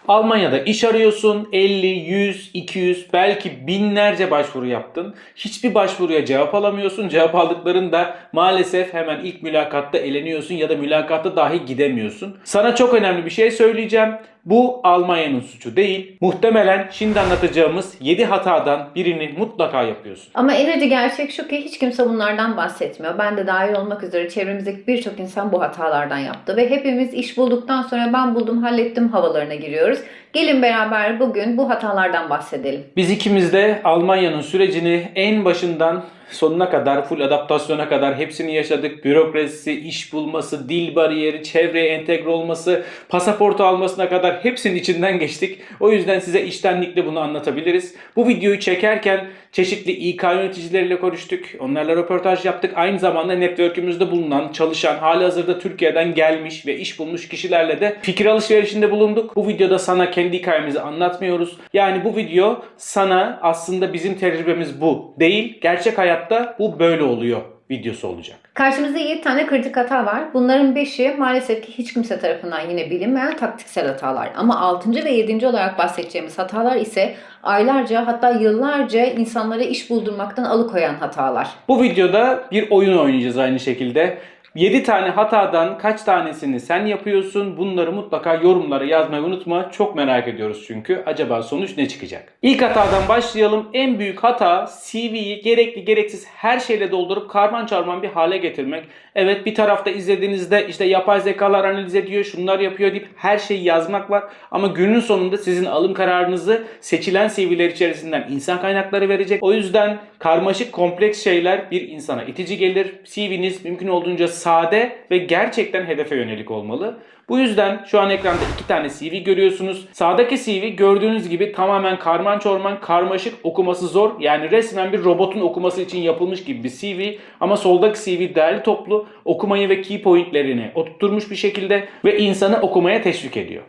Almanya'da iş arıyorsun, 50, 100, 200, belki binlerce başvuru yaptın. Hiçbir başvuruya cevap alamıyorsun. Cevap aldıklarında maalesef hemen ilk mülakatta eleniyorsun ya da mülakatta dahi gidemiyorsun. Sana çok önemli bir şey söyleyeceğim. Bu Almanya'nın suçu değil. Muhtemelen şimdi anlatacağımız 7 hatadan birini mutlaka yapıyorsun. Ama en acı gerçek şu ki hiç kimse bunlardan bahsetmiyor. Ben de dahil olmak üzere çevremizdeki birçok insan bu hatalardan yaptı. Ve hepimiz iş bulduktan sonra ben buldum, hallettim havalarına giriyoruz. Gelin beraber bugün bu hatalardan bahsedelim. Biz ikimiz de Almanya'nın sürecini en başından sonuna kadar, full adaptasyona kadar hepsini yaşadık. Bürokrasisi, iş bulması, dil bariyeri, çevreye entegre olması, pasaportu almasına kadar hepsinin içinden geçtik. O yüzden size içtenlikle bunu anlatabiliriz. Bu videoyu çekerken çeşitli İK yöneticileriyle konuştuk. Onlarla röportaj yaptık. Aynı zamanda network'ümüzde bulunan, çalışan, halihazırda Türkiye'den gelmiş ve iş bulmuş kişilerle de fikir alışverişinde bulunduk. Bu videoda sana kendi hikayemizi anlatmıyoruz. Yani bu video sana aslında bizim tecrübemiz bu değil, gerçek hayatta bu böyle oluyor videosu olacak. Karşımızda 7 tane kritik hata var. Bunların 5'i maalesef ki hiç kimse tarafından yine bilinmeyen taktiksel hatalar. Ama 6. ve 7. olarak bahsedeceğimiz hatalar ise aylarca hatta yıllarca insanlara iş buldurmaktan alıkoyan hatalar. Bu videoda bir oyun oynayacağız aynı şekilde. 7 tane hatadan kaç tanesini sen yapıyorsun? Bunları mutlaka yorumlara yazmayı unutma. Çok merak ediyoruz çünkü. Acaba sonuç ne çıkacak? İlk hatadan başlayalım. En büyük hata CV'yi gerekli gereksiz her şeyle doldurup karman çorman bir hale getirmek. Evet, bir tarafta izlediğinizde işte yapay zekalar analiz ediyor, şunlar yapıyor deyip her şeyi yazmak var. Ama günün sonunda sizin alım kararınızı seçilen CV'ler içerisinden insan kaynakları verecek. O yüzden karmaşık, kompleks şeyler bir insana itici gelir. CV'niz mümkün olduğunca sade ve gerçekten hedefe yönelik olmalı. Bu yüzden şu an ekranda 2 tane CV görüyorsunuz. Sağdaki CV gördüğünüz gibi tamamen karman çorman, karmaşık, okuması zor. Yani resmen bir robotun okuması için yapılmış gibi bir CV. Ama soldaki CV değerli toplu, okumayı ve key pointlerini oturtmuş bir şekilde ve insanı okumaya teşvik ediyor.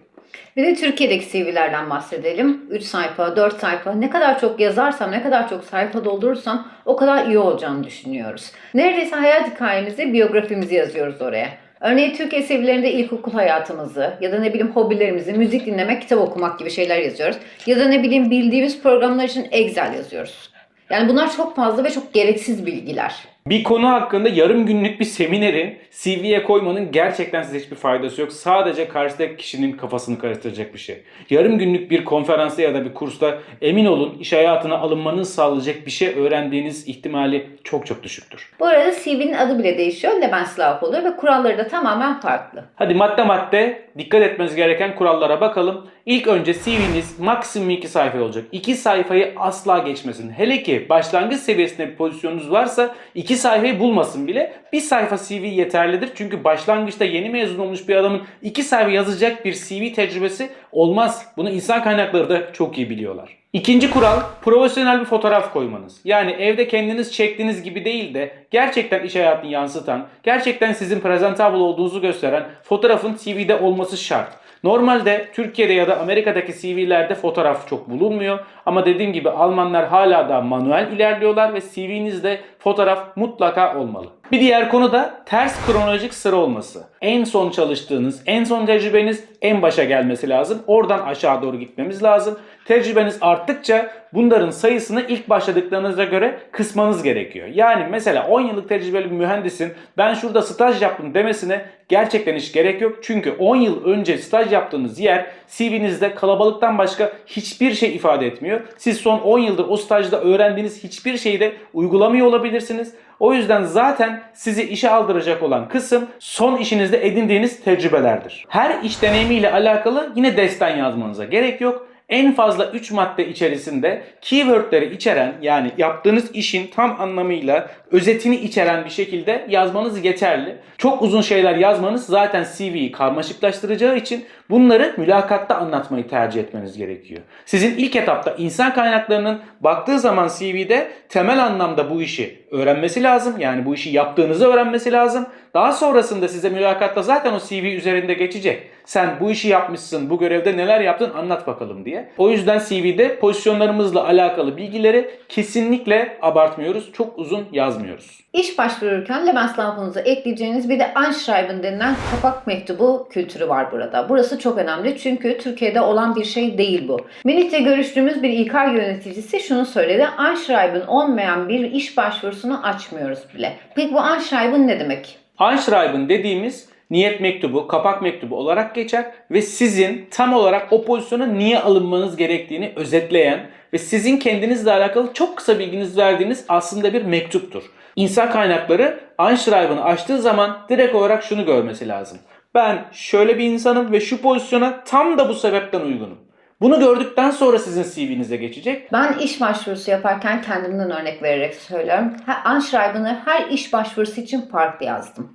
Bir de Türkiye'deki CV'lerden bahsedelim. 3 sayfa, 4 sayfa. Ne kadar çok yazarsam, ne kadar çok sayfa doldurursam o kadar iyi olacağını düşünüyoruz. Neredeyse hayat hikayemizi, biyografimizi yazıyoruz oraya. Örneğin Türkiye CV'lerinde ilkokul hayatımızı ya da hobilerimizi, müzik dinlemek, kitap okumak gibi şeyler yazıyoruz. Ya da bildiğimiz programlar için Excel yazıyoruz. Yani bunlar çok fazla ve çok gereksiz bilgiler. Bir konu hakkında yarım günlük bir semineri CV'ye koymanın gerçekten size hiçbir faydası yok. Sadece karşıdaki kişinin kafasını karıştıracak bir şey. Yarım günlük bir konferansta ya da bir kursta emin olun iş hayatına alınmanızı sağlayacak bir şey öğrendiğiniz ihtimali çok çok düşüktür. Bu arada CV'nin adı bile değişiyor. Lebenslauf oluyor ve kuralları da tamamen farklı. Hadi madde dikkat etmeniz gereken kurallara bakalım. İlk önce CV'niz maksimum 2 sayfa olacak. 2 sayfayı asla geçmesin. Hele ki başlangıç seviyesinde bir pozisyonunuz varsa 2 sayfayı bulmasın bile. 1 sayfa CV yeterlidir. Çünkü başlangıçta yeni mezun olmuş bir adamın 2 sayfa yazacak bir CV tecrübesi olmaz. Bunu insan kaynakları da çok iyi biliyorlar. İkinci kural, profesyonel bir fotoğraf koymanız. Yani evde kendiniz çektiğiniz gibi değil de gerçekten iş hayatını yansıtan, gerçekten sizin presentable olduğunuzu gösteren fotoğrafın CV'de olması şart. Normalde Türkiye'de ya da Amerika'daki CV'lerde fotoğraf çok bulunmuyor. Ama dediğim gibi Almanlar hala da manuel ilerliyorlar ve CV'nizde fotoğraf mutlaka olmalı. Bir diğer konu da ters kronolojik sıra olması. En son çalıştığınız, en son tecrübeniz en başa gelmesi lazım. Oradan aşağı doğru gitmemiz lazım. Tecrübeniz arttıkça bunların sayısını ilk başladıklarınıza göre kısmanız gerekiyor. Yani mesela 10 yıllık tecrübeli bir mühendisin ben şurada staj yaptım demesine gerçekten hiç gerek yok. Çünkü 10 yıl önce staj yaptığınız yer CV'nizde kalabalıktan başka hiçbir şey ifade etmiyor. Siz son 10 yıldır o stajda öğrendiğiniz hiçbir şeyi de uygulamıyor olabilirsiniz. O yüzden zaten sizi işe aldıracak olan kısım son işinizde edindiğiniz tecrübelerdir. Her iş deneyimiyle alakalı yine destan yazmanıza gerek yok. En fazla 3 madde içerisinde keywordleri içeren yani yaptığınız işin tam anlamıyla özetini içeren bir şekilde yazmanız yeterli. Çok uzun şeyler yazmanız zaten CV'yi karmaşıklaştıracağı için bunları mülakatta anlatmayı tercih etmeniz gerekiyor. Sizin ilk etapta insan kaynaklarının baktığı zaman CV'de temel anlamda bu işi öğrenmesi lazım. Yani bu işi yaptığınızı öğrenmesi lazım. Daha sonrasında size mülakatta zaten o CV üzerinde geçecek. Sen bu işi yapmışsın, bu görevde neler yaptın anlat bakalım diye. O yüzden CV'de pozisyonlarımızla alakalı bilgileri kesinlikle abartmıyoruz. Çok uzun yazmıyoruz. İş başvururken Lebenslauf'unuza ekleyeceğiniz bir de Anschreiben denilen kapak mektubu kültürü var burada. Burası çok önemli çünkü Türkiye'de olan bir şey değil bu. Münih'te görüştüğümüz bir İK yöneticisi şunu söyledi. Anschreiben olmayan bir iş başvurusunu açmıyoruz bile. Peki bu Anschreiben ne demek? Anschreiben dediğimiz niyet mektubu, kapak mektubu olarak geçer ve sizin tam olarak o pozisyona niye alınmanız gerektiğini özetleyen ve sizin kendinizle alakalı çok kısa bilginiz verdiğiniz aslında bir mektuptur. İnsan kaynakları Anschreiben'ı açtığı zaman direkt olarak şunu görmesi lazım. Ben şöyle bir insanım ve şu pozisyona tam da bu sebepten uygunum. Bunu gördükten sonra sizin CV'nize geçecek. Ben iş başvurusu yaparken kendimden örnek vererek söylüyorum. Anschreiben'ı her iş başvurusu için farklı yazdım.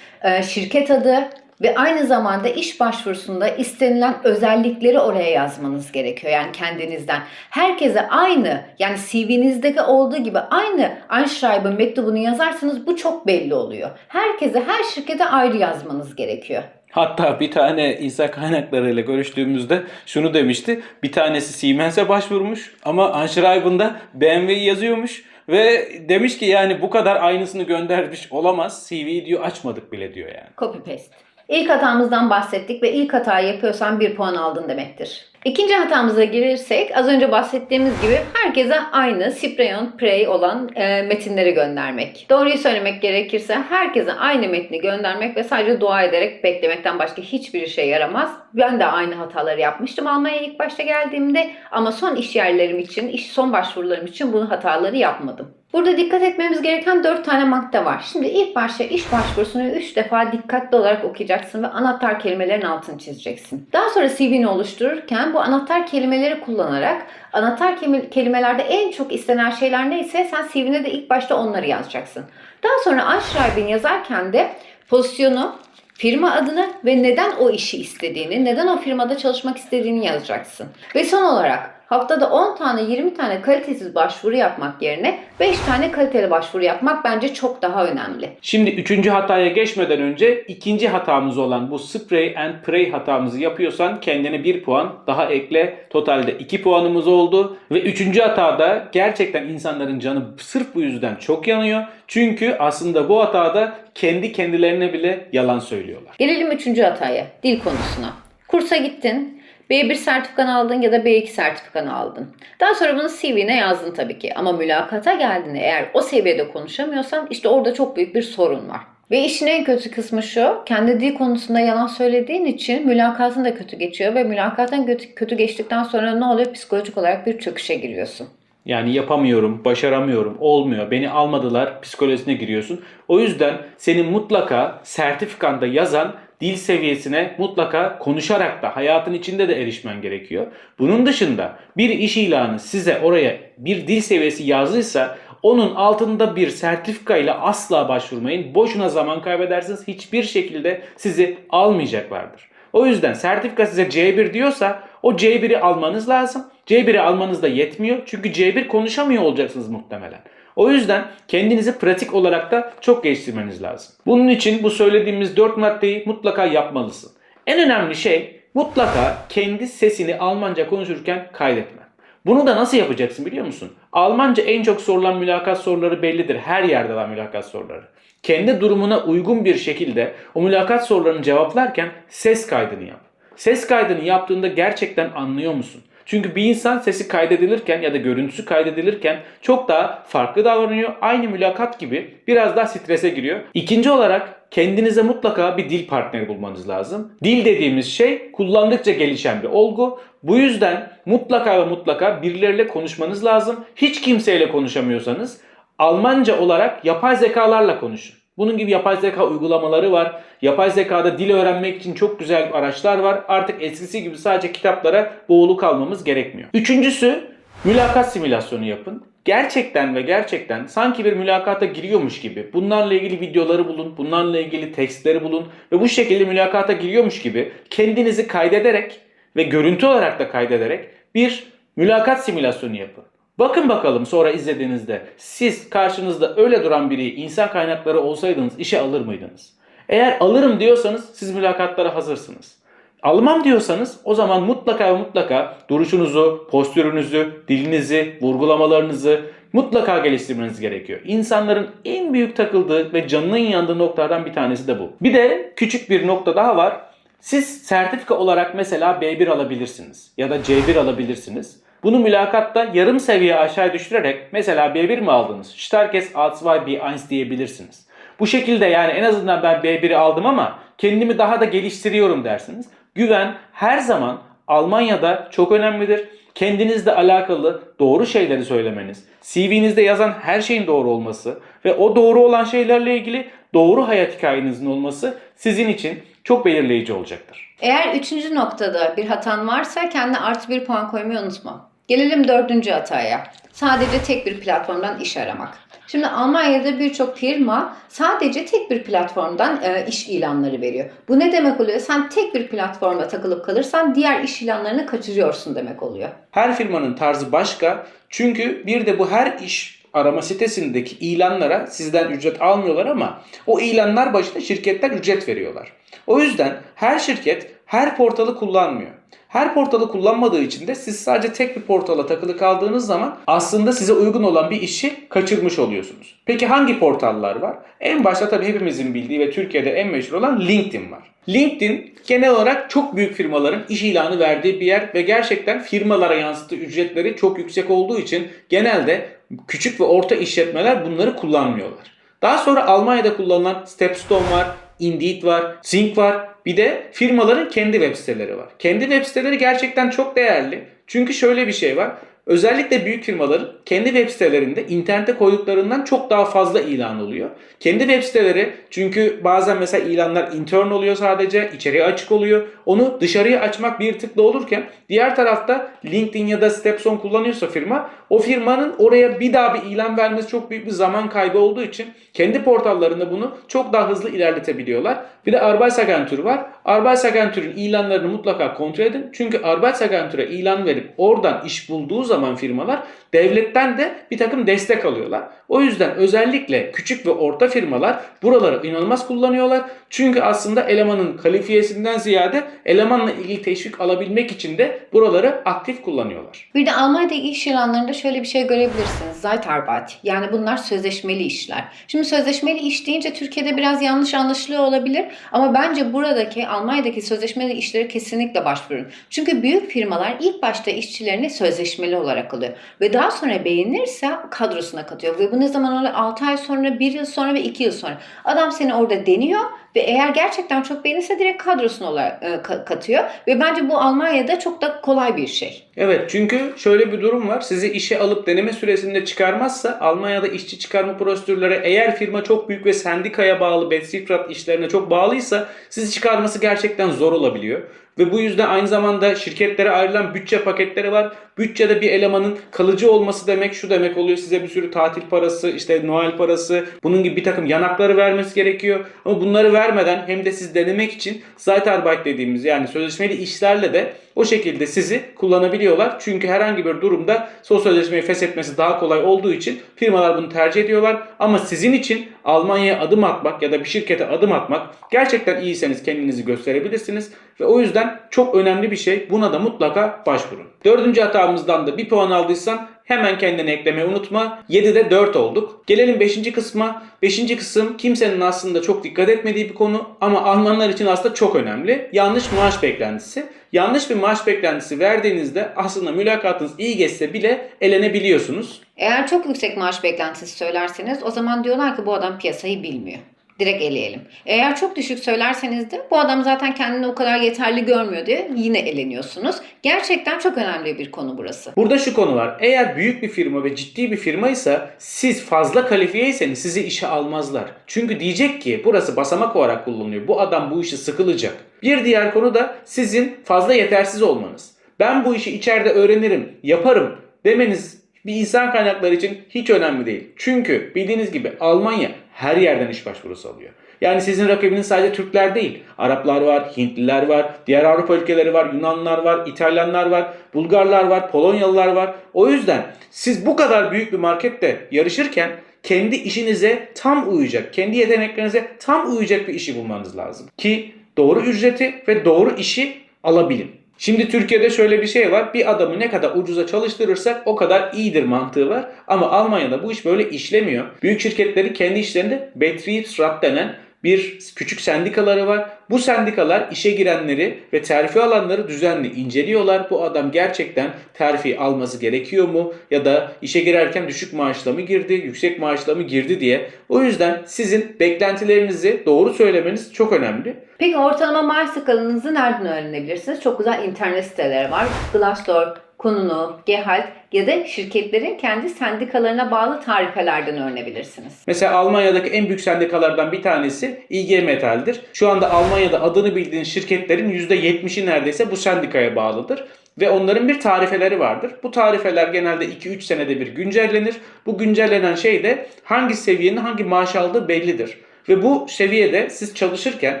Şirket adı ve aynı zamanda iş başvurusunda istenilen özellikleri oraya yazmanız gerekiyor. Yani kendinizden. Herkese aynı, yani CV'nizdeki olduğu gibi aynı Anschreiben mektubunu yazarsanız bu çok belli oluyor. Herkese, her şirkete ayrı yazmanız gerekiyor. Hatta bir tane insan kaynaklarıyla görüştüğümüzde şunu demişti. Bir tanesi Siemens'e başvurmuş ama Anschreiben'da BMW'yi yazıyormuş. Ve demiş ki yani bu kadar aynısını göndermiş olamaz. CV'yi diyor açmadık bile diyor yani. Copy paste. İlk hatamızdan bahsettik ve ilk hatayı yapıyorsan 1 puan aldın demektir. İkinci hatamıza girirsek az önce bahsettiğimiz gibi herkese aynı spray on pray olan metinleri göndermek. Doğruyu söylemek gerekirse herkese aynı metni göndermek ve sadece dua ederek beklemekten başka hiçbir işe yaramaz. Ben de aynı hataları yapmıştım Almanya'ya ilk başta geldiğimde ama son iş yerlerim için, son başvurularım için bu hataları yapmadım. Burada dikkat etmemiz gereken 4 tane madde var. Şimdi ilk başta iş başvurusunu 3 defa dikkatli olarak okuyacaksın ve anahtar kelimelerin altını çizeceksin. Daha sonra CV'ni oluştururken bu anahtar kelimeleri kullanarak anahtar kelimelerde en çok istenen şeyler neyse sen CV'ne de ilk başta onları yazacaksın. Daha sonra Anschreiben yazarken de pozisyonu, firma adını ve neden o işi istediğini, neden o firmada çalışmak istediğini yazacaksın. Ve son olarak haftada 10 tane 20 tane kalitesiz başvuru yapmak yerine 5 tane kaliteli başvuru yapmak bence çok daha önemli. Şimdi 3. hataya geçmeden önce 2. hatamız olan bu spray and pray hatamızı yapıyorsan kendine 1 puan daha ekle. Totalde 2 puanımız oldu. Ve 3. hatada gerçekten insanların canı sırf bu yüzden çok yanıyor. Çünkü aslında bu hatada kendi kendilerine bile yalan söylüyorlar. Gelelim 3. hataya, dil konusuna. Kursa gittin. B1 sertifikanı aldın ya da B2 sertifikanı aldın. Daha sonra bunu CV'ne yazdın tabii ki. Ama mülakata geldiğinde eğer o seviyede konuşamıyorsan işte orada çok büyük bir sorun var. Ve işin en kötü kısmı şu, kendi dil konusunda yalan söylediğin için mülakatın da kötü geçiyor ve mülakatın kötü geçtikten sonra ne oluyor? Psikolojik olarak bir çöküşe giriyorsun. Yani yapamıyorum, başaramıyorum, olmuyor, beni almadılar psikolojisine giriyorsun. O yüzden senin mutlaka sertifikanda yazan dil seviyesine mutlaka konuşarak da hayatın içinde de erişmen gerekiyor. Bunun dışında bir iş ilanı size oraya bir dil seviyesi yazdıysa onun altında bir sertifika ile asla başvurmayın. Boşuna zaman kaybedersiniz. Hiçbir şekilde sizi almayacaklardır. O yüzden sertifika size C1 diyorsa o C1'i almanız lazım. C1'i almanız da yetmiyor. Çünkü C1 konuşamıyor olacaksınız muhtemelen. O yüzden kendinizi pratik olarak da çok geliştirmeniz lazım. Bunun için bu söylediğimiz 4 maddeyi mutlaka yapmalısın. En önemli şey mutlaka kendi sesini Almanca konuşurken kaydetme. Bunu da nasıl yapacaksın biliyor musun? Almanca en çok sorulan mülakat soruları bellidir. Her yerde var mülakat soruları. Kendi durumuna uygun bir şekilde o mülakat sorularını cevaplarken ses kaydını yap. Ses kaydını yaptığında gerçekten anlıyor musun? Çünkü bir insan sesi kaydedilirken ya da görüntüsü kaydedilirken çok daha farklı davranıyor. Aynı mülakat gibi biraz daha strese giriyor. İkinci olarak kendinize mutlaka bir dil partneri bulmanız lazım. Dil dediğimiz şey kullandıkça gelişen bir olgu. Bu yüzden mutlaka ve mutlaka birileriyle konuşmanız lazım. Hiç kimseyle konuşamıyorsanız Almanca olarak yapay zekalarla konuşun. Bunun gibi yapay zeka uygulamaları var. Yapay zekada dil öğrenmek için çok güzel araçlar var. Artık eskisi gibi sadece kitaplara boğulu kalmamız gerekmiyor. Üçüncüsü, mülakat simülasyonu yapın. Gerçekten ve gerçekten sanki bir mülakata giriyormuş gibi bunlarla ilgili videoları bulun, bunlarla ilgili tekstleri bulun ve bu şekilde mülakata giriyormuş gibi kendinizi kaydederek ve görüntü olarak da kaydederek bir mülakat simülasyonu yapın. Bakın bakalım sonra izlediğinizde siz karşınızda öyle duran biri insan kaynakları olsaydınız işe alır mıydınız? Eğer alırım diyorsanız siz mülakatlara hazırsınız. Almam diyorsanız o zaman mutlaka ve mutlaka duruşunuzu, postürünüzü, dilinizi, vurgulamalarınızı mutlaka geliştirmeniz gerekiyor. İnsanların en büyük takıldığı ve canının yandığı noktalardan bir tanesi de bu. Bir de küçük bir nokta daha var. Siz sertifika olarak mesela B1 alabilirsiniz ya da C1 alabilirsiniz. Bunu mülakatta yarım seviye aşağı düşürerek mesela B1 mi aldınız? Starkes A2 B1 diyebilirsiniz. Bu şekilde yani en azından ben B1'i aldım ama kendimi daha da geliştiriyorum dersiniz. Güven her zaman Almanya'da çok önemlidir. Kendinizle alakalı doğru şeyleri söylemeniz, CV'nizde yazan her şeyin doğru olması ve o doğru olan şeylerle ilgili doğru hayat hikayenizin olması sizin için çok belirleyici olacaktır. Eğer üçüncü noktada bir hatan varsa kendine artı bir puan koymayı unutma. Gelelim dördüncü hataya. Sadece tek bir platformdan iş aramak. Şimdi Almanya'da birçok firma sadece tek bir platformdan iş ilanları veriyor. Bu ne demek oluyor? Sen tek bir platforma takılıp kalırsan diğer iş ilanlarını kaçırıyorsun demek oluyor. Her firmanın tarzı başka. Çünkü bir de bu her iş arama sitesindeki ilanlara sizden ücret almıyorlar ama o ilanlar başına şirketler ücret veriyorlar. O yüzden her şirket her portalı kullanmıyor. Her portalı kullanmadığı için de siz sadece tek bir portala takılı kaldığınız zaman aslında size uygun olan bir işi kaçırmış oluyorsunuz. Peki hangi portallar var? En başta tabii hepimizin bildiği ve Türkiye'de en meşhur olan LinkedIn var. LinkedIn genel olarak çok büyük firmaların iş ilanı verdiği bir yer ve gerçekten firmalara yansıttığı ücretleri çok yüksek olduğu için genelde küçük ve orta işletmeler bunları kullanmıyorlar. Daha sonra Almanya'da kullanılan Stepstone var, Indeed var, Xing var. Bir de firmaların kendi web siteleri var. Kendi web siteleri gerçekten çok değerli. Çünkü şöyle bir şey var. Özellikle büyük firmaların kendi web sitelerinde internete koyduklarından çok daha fazla ilan oluyor. Kendi web siteleri çünkü bazen mesela ilanlar intern oluyor sadece, içeriye açık oluyor. Onu dışarıya açmak bir tıkla olurken diğer tarafta LinkedIn ya da Stepstone kullanıyorsa firma, o firmanın oraya bir daha bir ilan vermesi çok büyük bir zaman kaybı olduğu için kendi portallarında bunu çok daha hızlı ilerletebiliyorlar. Bir de Arbeitsagentur var. Arbeitsagentur'un ilanlarını mutlaka kontrol edin. Çünkü Arbeitsagentur'a ilan verip oradan iş bulduğu zaman firmalar devletten de bir takım destek alıyorlar. O yüzden özellikle küçük ve orta firmalar buraları inanılmaz kullanıyorlar. Çünkü aslında elemanın kalifiyesinden ziyade elemanla ilgili teşvik alabilmek için de buraları aktif kullanıyorlar. Bir de Almanya'daki iş ilanlarında şöyle bir şey görebilirsiniz. Zeitarbeit. Yani bunlar sözleşmeli işler. Şimdi sözleşmeli iş deyince Türkiye'de biraz yanlış anlaşılıyor olabilir. Ama bence buradaki Almanya'daki sözleşmeli işlere kesinlikle başvurun. Çünkü büyük firmalar ilk başta işçilerini sözleşmeli olarak alıyor. Ve daha sonra beğenirse kadrosuna katıyor. Ve bu ne zaman oluyor? 6 ay sonra, 1 yıl sonra ve 2 yıl sonra. Adam seni orada deniyor ve eğer gerçekten çok beğenirse direkt kadrosuna olarak katıyor. Ve bence bu Almanya'da çok da kolay bir şey. Evet, çünkü şöyle bir durum var. Sizi işe alıp deneme süresinde çıkarmazsa Almanya'da işçi çıkarma prosedürleri eğer firma çok büyük ve sendikaya bağlı, Betriebsrat işlerine çok bağlıysa sizi çıkarması gerçekten zor olabiliyor. Ve bu yüzden aynı zamanda şirketlere ayrılan bütçe paketleri var. Bütçede bir elemanın kalıcı olması demek şu demek oluyor. Size bir sürü tatil parası, işte Noel parası, bunun gibi bir takım yanakları vermesi gerekiyor. Ama bunları vermeden hem de siz denemek için Zeitarbeit dediğimiz yani sözleşmeli işlerle de o şekilde sizi kullanabiliyorlar. Çünkü herhangi bir durumda o sözleşmeyi feshetmesi daha kolay olduğu için firmalar bunu tercih ediyorlar. Ama sizin için Almanya'ya adım atmak ya da bir şirkete adım atmak gerçekten iyiyseniz kendinizi gösterebilirsiniz. Ve o yüzden çok önemli bir şey. Buna da mutlaka başvurun. Dördüncü hatamızdan da bir puan aldıysan hemen kendini eklemeyi unutma. 7'de 4 olduk. Gelelim 5. kısma. 5. kısım kimsenin aslında çok dikkat etmediği bir konu ama Almanlar için aslında çok önemli. Yanlış maaş beklentisi. Yanlış bir maaş beklentisi verdiğinizde aslında mülakatınız iyi geçse bile elenebiliyorsunuz. Eğer çok yüksek maaş beklentisi söylerseniz o zaman diyorlar ki bu adam piyasayı bilmiyor. Direkt eleyelim. Eğer çok düşük söylerseniz de bu adam zaten kendini o kadar yeterli görmüyor diye yine eleniyorsunuz. Gerçekten çok önemli bir konu burası. Burada şu konu var. Eğer büyük bir firma ve ciddi bir firmaysa siz fazla kalifiyeyseniz sizi işe almazlar. Çünkü diyecek ki burası basamak olarak kullanılıyor. Bu adam bu işi sıkılacak. Bir diğer konu da sizin fazla yetersiz olmanız. Ben bu işi içeride öğrenirim, yaparım demeniz bir insan kaynakları için hiç önemli değil. Çünkü bildiğiniz gibi Almanya her yerden iş başvurusu alıyor. Yani sizin rakibiniz sadece Türkler değil. Araplar var, Hintliler var, diğer Avrupa ülkeleri var, Yunanlılar var, İtalyanlar var, Bulgarlar var, Polonyalılar var. O yüzden siz bu kadar büyük bir markette yarışırken kendi işinize tam uyacak, kendi yeteneklerinize tam uyacak bir işi bulmanız lazım. Ki doğru ücreti ve doğru işi alabilin. Şimdi Türkiye'de şöyle bir şey var. Bir adamı ne kadar ucuza çalıştırırsak o kadar iyidir mantığı var. Ama Almanya'da bu iş böyle işlemiyor. Büyük şirketleri kendi işlerinde Betriebsrat denen bir küçük sendikaları var. Bu sendikalar işe girenleri ve terfi alanları düzenli inceliyorlar. Bu adam gerçekten terfi alması gerekiyor mu? Ya da işe girerken düşük maaşla mı girdi, yüksek maaşla mı girdi diye. O yüzden sizin beklentilerinizi doğru söylemeniz çok önemli. Peki ortalama maaş skalanızı nereden öğrenebilirsiniz? Çok güzel internet siteleri var. Glassdoor, Kununu, Gehalt ya da şirketlerin kendi sendikalarına bağlı tarifelerden öğrenebilirsiniz. Mesela Almanya'daki en büyük sendikalardan bir tanesi IG Metall'dir. Şu anda Almanya'da adını bildiğiniz şirketlerin %70'i neredeyse bu sendikaya bağlıdır. Ve onların bir tarifeleri vardır. Bu tarifeler genelde 2-3 senede bir güncellenir. Bu güncellenen şey de hangi seviyenin hangi maaş aldığı bellidir. Ve bu seviyede siz çalışırken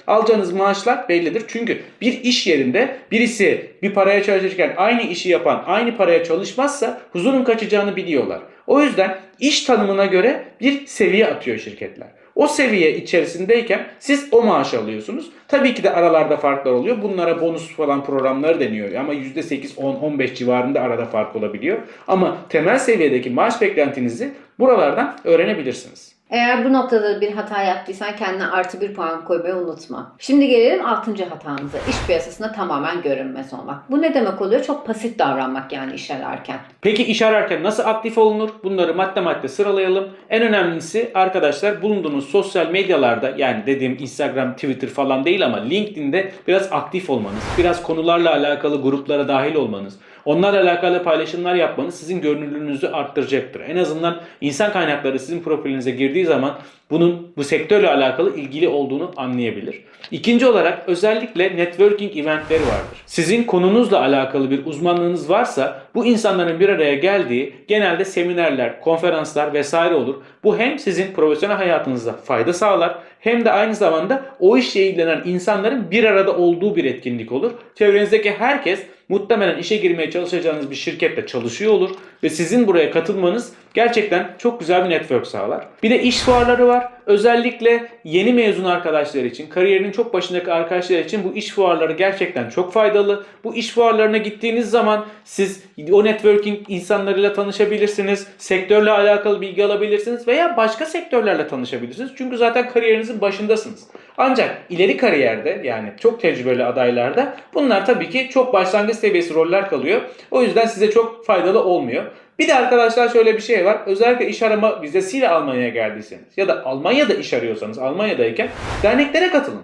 alacağınız maaşlar bellidir. Çünkü bir iş yerinde birisi bir paraya çalışırken aynı işi yapan aynı paraya çalışmazsa huzurun kaçacağını biliyorlar. O yüzden iş tanımına göre bir seviye atıyor şirketler. O seviye içerisindeyken siz o maaşı alıyorsunuz. Tabii ki de aralarda farklar oluyor. Bunlara bonus falan programları deniyor. Ama %8, 10, 15 civarında arada fark olabiliyor. Ama temel seviyedeki maaş beklentinizi buralardan öğrenebilirsiniz. Eğer bu noktada bir hata yaptıysan kendine +1 puan koymayı unutma. Şimdi gelelim 6. hatamıza. İş piyasasında tamamen görünmez olmak. Bu ne demek oluyor? Çok pasif davranmak yani iş ararken. Peki iş ararken nasıl aktif olunur? Bunları madde madde sıralayalım. En önemlisi arkadaşlar bulunduğunuz sosyal medyalarda, yani dediğim Instagram, Twitter falan değil ama LinkedIn'de biraz aktif olmanız, biraz konularla alakalı gruplara dahil olmanız, onlarla alakalı paylaşımlar yapmanız sizin görünürlüğünüzü arttıracaktır. En azından insan kaynakları sizin profilinize girdiği zaman bunun bu sektörle alakalı ilgili olduğunu anlayabilir. İkinci olarak özellikle networking eventleri vardır. Sizin konunuzla alakalı bir uzmanlığınız varsa bu insanların bir araya geldiği genelde seminerler, konferanslar vesaire olur. Bu hem sizin profesyonel hayatınızda fayda sağlar hem de aynı zamanda o işle ilgilenen insanların bir arada olduğu bir etkinlik olur. Çevrenizdeki herkes muhtemelen işe girmeye çalışacağınız bir şirkette çalışıyor olur ve sizin buraya katılmanız gerçekten çok güzel bir network sağlar. Bir de iş fuarları var. Özellikle yeni mezun arkadaşlar için, kariyerinin çok başındaki arkadaşlar için bu iş fuarları gerçekten çok faydalı. Bu iş fuarlarına gittiğiniz zaman siz o networking insanlarıyla tanışabilirsiniz, sektörle alakalı bilgi alabilirsiniz veya başka sektörlerle tanışabilirsiniz. Çünkü zaten kariyerinizin başındasınız. Ancak ileri kariyerde, yani çok tecrübeli adaylarda bunlar tabii ki çok başlangıç seviyesi roller kalıyor. O yüzden size çok faydalı olmuyor. Bir de arkadaşlar şöyle bir şey var. Özellikle iş arama vizesiyle Almanya'ya geldiyseniz ya da Almanya'da iş arıyorsanız, Almanya'dayken derneklere katılın.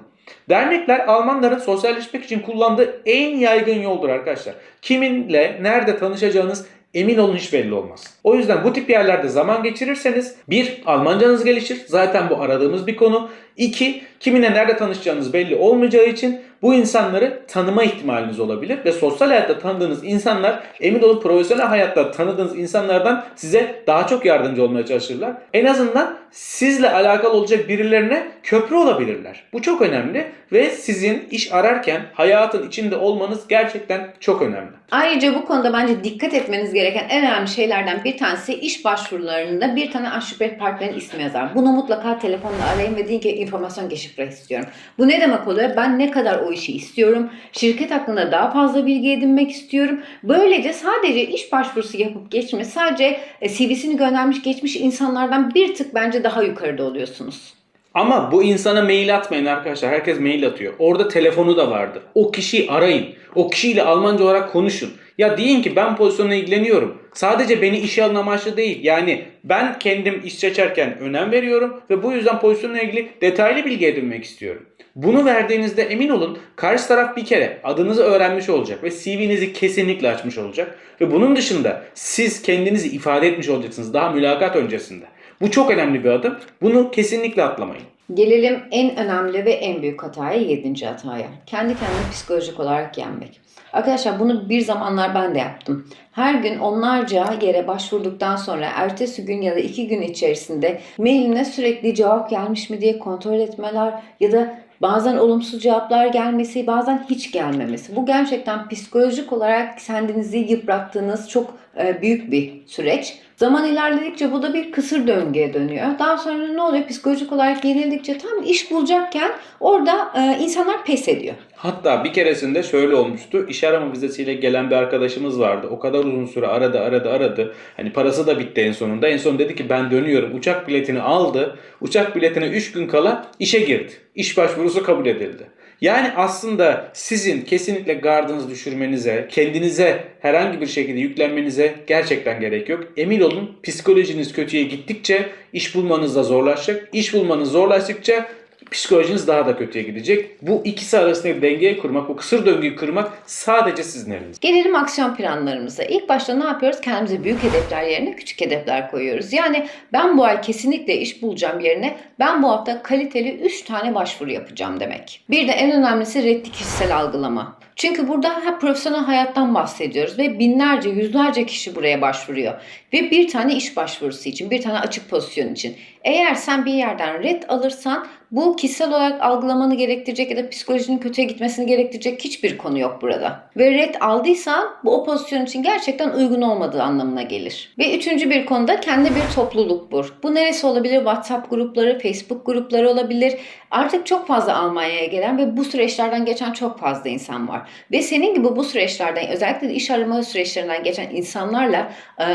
Dernekler Almanların sosyalleşmek için kullandığı en yaygın yoldur arkadaşlar. Kiminle nerede tanışacağınız emin olun hiç belli olmaz. O yüzden bu tip yerlerde zaman geçirirseniz 1. Almancanız gelişir. Zaten bu aradığımız bir konu. 2. Kiminle nerede tanışacağınız belli olmayacağı için bu insanları tanıma ihtimaliniz olabilir. Ve sosyal hayatta tanıdığınız insanlar emin olun profesyonel hayatta tanıdığınız insanlardan size daha çok yardımcı olmaya çalışırlar. En azından sizle alakalı olacak birilerine köprü olabilirler. Bu çok önemli ve sizin iş ararken hayatın içinde olmanız gerçekten çok önemli. Ayrıca bu konuda bence dikkat etmeniz gereken en önemli şeylerden bir tanesi iş başvurularında bir tane aşure partnerin ismi yazar. Bunu mutlaka telefonla arayın ve deyin ki informasyon geçifre istiyorum. Bu ne demek oluyor? Ben ne kadar o işi istiyorum? Şirket hakkında daha fazla bilgi edinmek istiyorum. Böylece sadece iş başvurusu yapıp geçme, sadece CV'sini göndermiş geçmiş insanlardan bir tık bence daha yukarıda oluyorsunuz. Ama bu insana mail atmayın arkadaşlar. Herkes mail atıyor. Orada telefonu da vardır. O kişiyi arayın. O kişiyle Almanca olarak konuşun. Ya deyin ki ben pozisyonla ilgileniyorum. Sadece beni işe alın amaçlı değil. Yani ben kendim iş seçerken önem veriyorum ve bu yüzden pozisyonla ilgili detaylı bilgi edinmek istiyorum. Bunu verdiğinizde emin olun karşı taraf bir kere adınızı öğrenmiş olacak ve CV'nizi kesinlikle açmış olacak. Ve bunun dışında siz kendinizi ifade etmiş olacaksınız daha mülakat öncesinde. Bu çok önemli bir adım. Bunu kesinlikle atlamayın. Gelelim en önemli ve en büyük hataya, 7. hataya. Kendi kendini psikolojik olarak yenmek. Arkadaşlar bunu bir zamanlar ben de yaptım. Her gün onlarca yere başvurduktan sonra ertesi gün ya da 2 gün içerisinde mailine sürekli cevap gelmiş mi diye kontrol etmeler ya da bazen olumsuz cevaplar gelmesi, bazen hiç gelmemesi. Bu gerçekten psikolojik olarak kendinizi yıprattığınız çok büyük bir süreç. Zaman ilerledikçe bu da bir kısır döngüye dönüyor. Daha sonra ne oluyor? Psikolojik olarak yenildikçe tam iş bulacakken orada insanlar pes ediyor. Hatta bir keresinde şöyle olmuştu. İş arama vizesiyle gelen bir arkadaşımız vardı. O kadar uzun süre aradı. Hani parası da bitti en sonunda. En son dedi ki ben dönüyorum. Uçak biletini aldı. Uçak biletine 3 gün kala işe girdi. İş başvurusu kabul edildi. Yani aslında sizin kesinlikle gardınızı düşürmenize, kendinize herhangi bir şekilde yüklenmenize gerçekten gerek yok. Emin olun psikolojiniz kötüye gittikçe iş bulmanız da zorlaşacak. İş bulmanız zorlaştıkça psikolojiniz daha da kötüye gidecek. Bu ikisi arasında dengeyi kurmak, bu kısır döngüyü kırmak sadece sizin elinizde. Gelelim aksiyon planlarımıza. İlk başta ne yapıyoruz? Kendimize büyük hedefler yerine küçük hedefler koyuyoruz. Yani ben bu ay kesinlikle iş bulacağım yerine ben bu hafta kaliteli 3 tane başvuru yapacağım demek. Bir de en önemlisi reddi kişisel algılama. Çünkü burada hep profesyonel hayattan bahsediyoruz ve binlerce, yüzlerce kişi buraya başvuruyor. Ve bir tane iş başvurusu için, bir tane açık pozisyon için. Eğer sen bir yerden red alırsan bu kişisel olarak algılamanı gerektirecek ya da psikolojinin kötüye gitmesini gerektirecek hiçbir konu yok burada. Ve red aldıysan bu o pozisyon için gerçekten uygun olmadığı anlamına gelir. Ve üçüncü bir konuda kendi bir topluluk bul. Bu neresi olabilir? WhatsApp grupları, Facebook grupları olabilir. Artık çok fazla Almanya'ya gelen ve bu süreçlerden geçen çok fazla insan var. Ve senin gibi bu süreçlerden özellikle de iş arama süreçlerinden geçen insanlarla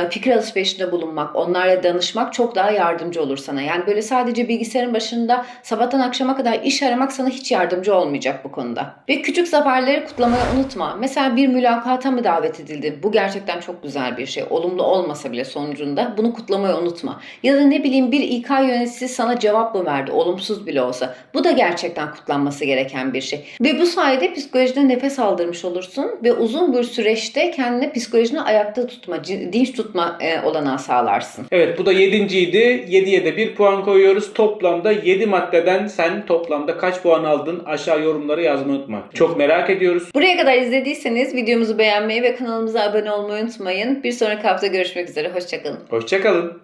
fikir alışverişinde bulunmak, onlarla danışmak çok daha yardımcı olur sana. Yani böyle sadece bilgisayarın başında sabahtan akşama kadar iş aramak sana hiç yardımcı olmayacak bu konuda. Ve küçük zaferleri kutlamayı unutma. Mesela bir mülakata mı davet edildin? Bu gerçekten çok güzel bir şey. Olumlu olmasa bile sonucunda bunu kutlamayı unutma. Ya da ne bileyim bir İK yöneticisi sana cevap mı verdi? Olumsuz bile olsa. Bu da gerçekten kutlanması gereken bir şey. Ve bu sayede psikolojide nefes aldırmış olursun ve uzun bir süreçte kendine psikolojini ayakta tutma, dinç tutma olanağı sağlarsın. Evet, bu da 7.'ydi. 7'ye de 1 puan koyuyoruz. Toplamda 7 maddeden sen toplamda kaç puan aldın? Aşağı yorumlara yazmayı unutma. Çok merak ediyoruz. Buraya kadar izlediyseniz videomuzu beğenmeyi ve kanalımıza abone olmayı unutmayın. Bir sonraki hafta görüşmek üzere. Hoşçakalın. Hoşça kalın.